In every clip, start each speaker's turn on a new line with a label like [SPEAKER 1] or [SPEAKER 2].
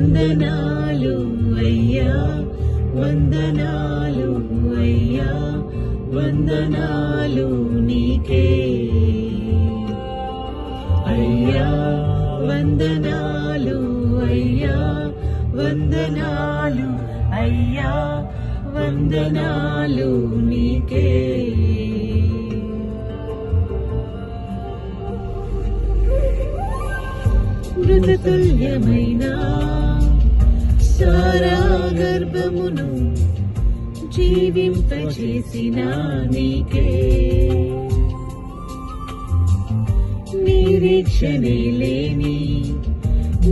[SPEAKER 1] వందనాలు అయ్యా వందనాలు అయ్యా వందనాలు నీకే అయ్యా వందనాలు అయ్యా వందనాలు అయ్యా వందనాలు నీకే మృతతుల్యమైన సారా గర్భమును జీవింపచేసిన నీకే నిరీక్షణే లేని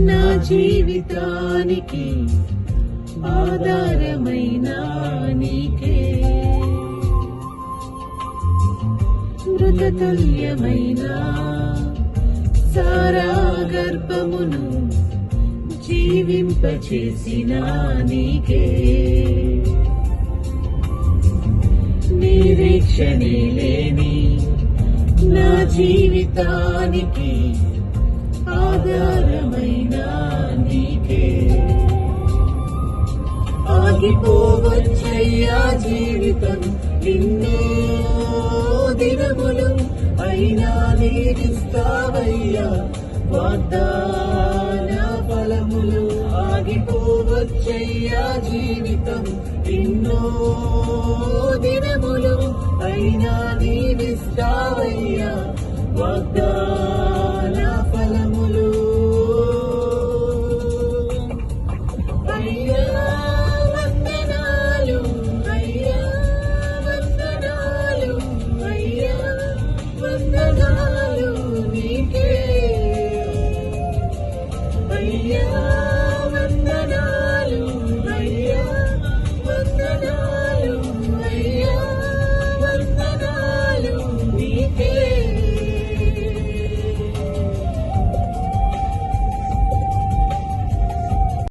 [SPEAKER 1] నా జీవితానికి ఆధారమైన నీకే మృతతుల్యమైన సారా గర్భమును జీవింపచేసిన నీకే నిరీక్షణే లేని నా జీవితానికి ఆధారమైన నీకే ఆగిపోవచ్చయ్యా జీవితం ఎన్నో దినములు అయినా నీరిస్తావయ్యా వాగ్దాన ఫలములు ఆగిపోవచ్చయ్యా జీవితం ఎన్నో దినములు అయినా నీరిస్తావయ్యా వాగ్దాన ఫలములు అయ్యా వందనాలు అయ్యా వందనాలు అయ్యా వందనాలు నీకే అయ్యా